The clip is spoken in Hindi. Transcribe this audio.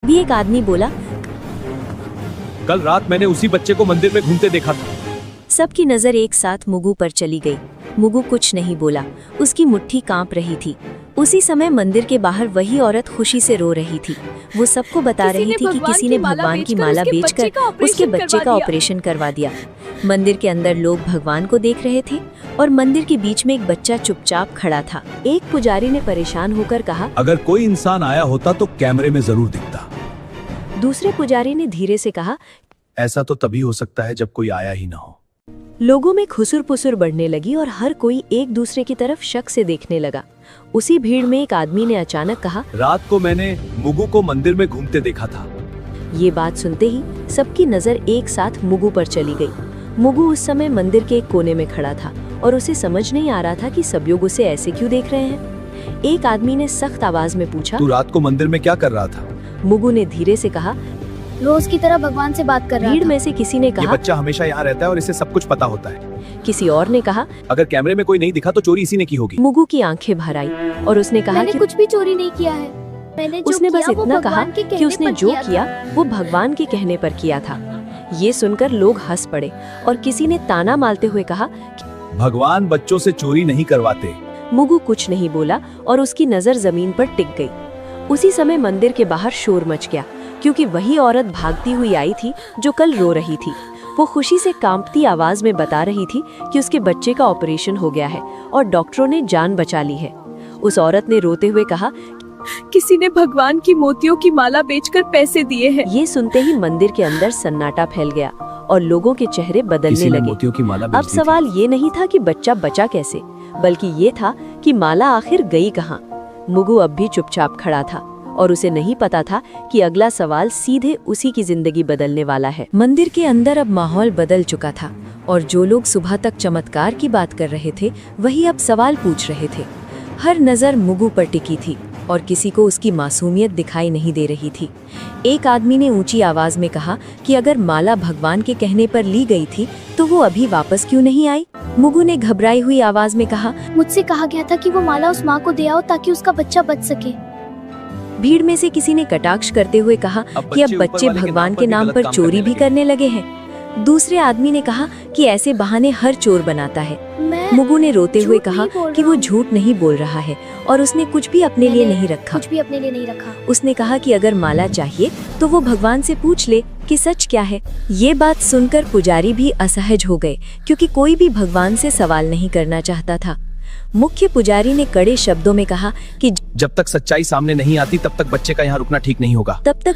भी एक आदमी बोला, कल रात मैंने उसी बच्चे को मंदिर में घूमते देखा था। सबकी नजर एक साथ मुगु पर चली गई। मुगु कुछ नहीं बोला, उसकी मुट्ठी कांप रही थी। उसी समय मंदिर के बाहर वही औरत खुशी से रो रही थी। वो सबको बता रही थी कि किसी ने भगवान की माला बेचकर उसके बच्चे का ऑपरेशन करवा दिया। मंदिर के अंदर लोग भगवान को देख रहे थे और मंदिर के बीच में एक बच्चा चुपचाप खड़ा था। एक पुजारी ने परेशान होकर कहा, अगर कोई इंसान आया होता तो कैमरे में जरूर दिखता। दूसरे पुजारी ने धीरे से कहा, ऐसा तो तभी हो सकता है जब कोई आया ही ना हो। लोगों में खुसुर पुसुर बढ़ने लगी और हर कोई एक दूसरे की तरफ शक से देखने लगा। उसी भीड़ में एक आदमी ने अचानक कहा, रात को मैंने मुगु को मंदिर में घूमते देखा था। ये बात सुनते ही सबकी नजर एक साथ मुगु पर चली गई। मुगु उस समय मंदिर के एक कोने में खड़ा था और उसे समझ नहीं आ रहा था कि सब लोग उसे ऐसे क्यों देख रहे हैं। एक आदमी ने सख्त आवाज में पूछा, तू रात को मंदिर में क्या कर रहा था? मुगु ने धीरे से कहा, रोज की तरह भगवान से बात कर रहा भीड़ था। में से किसी ने ये कहा, बच्चा हमेशा यहाँ रहता है और इसे सब कुछ पता होता है। किसी और ने कहा, अगर कैमरे में कोई नहीं दिखा तो चोरी इसी ने की होगी। मुगु की आंखें भर आई और उसने कहा मैंने कि कुछ भी चोरी नहीं किया है। मैंने जो उसने बस किया वो इतना कहा भगवान के कि कहने उसने पर जो था। किया वो भगवान के कहने पर किया था। ये सुनकर लोग हंस पड़े और किसी ने ताना मारते हुए कहा, भगवान बच्चों से चोरी नहीं करवाते। मुगु कुछ नहीं बोला और उसकी नजर जमीन पर टिक गई। उसी समय मंदिर के बाहर शोर मच गया, क्योंकि वही औरत भागती हुई आई थी जो कल रो रही थी। वो खुशी से कांपती आवाज में बता रही थी कि उसके बच्चे का ऑपरेशन हो गया है और डॉक्टरों ने जान बचा ली है। उस औरत ने रोते हुए कहा, किसी ने भगवान की मोतियों की माला बेचकर पैसे दिए हैं। ये सुनते ही मंदिर के अंदर सन्नाटा फैल गया और लोगों के चेहरे बदलने किसी ने लगे। मोतियों की माला अब बेच दी थी। सवाल ये नहीं था कि बच्चा बचा कैसे, बल्कि ये था कि माला आखिर गई कहाँ। मुगु अब भी चुपचाप खड़ा था और उसे नहीं पता था कि अगला सवाल सीधे उसी की जिंदगी बदलने वाला है। मंदिर के अंदर अब माहौल बदल चुका था और जो लोग सुबह तक चमत्कार की बात कर रहे थे वही अब सवाल पूछ रहे थे। हर नजर मुगु पर टिकी थी और किसी को उसकी मासूमियत दिखाई नहीं दे रही थी। एक आदमी ने ऊंची आवाज में कहा कि अगर माला भगवान के कहने पर ली गई थी तो वो अभी वापस क्यों नहीं आई? मुगु ने घबराई हुई आवाज में कहा, मुझसे कहा गया था कि वो माला उस माँ को दे आओ ताकि उसका बच्चा बच सके। भीड़ में से किसी ने कटाक्ष करते हुए कहा कि अब बच्चे भगवान के नाम पर चोरी भी करने लगे हैं। दूसरे आदमी ने कहा कि ऐसे बहाने हर चोर बनाता है। मैं मुगु ने रोते हुए झूठ कहा नहीं बोल कि रहा वो हूँ। झूठ नहीं बोल रहा है और उसने कुछ भी अपने लिए मैंने नहीं रखा। कुछ भी अपने लिए नहीं रखा। उसने कहा कि अगर माला चाहिए तो वो भगवान से पूछ ले कि सच क्या है। ये बात सुनकर पुजारी भी असहज हो गए, क्योंकि कोई भी भगवान से सवाल नहीं करना चाहता था। मुख्य पुजारी ने कड़े शब्दों में कहा कि जब तक सच्चाई सामने नहीं आती तब तक बच्चे का यहाँ रुकना ठीक नहीं होगा। तब तक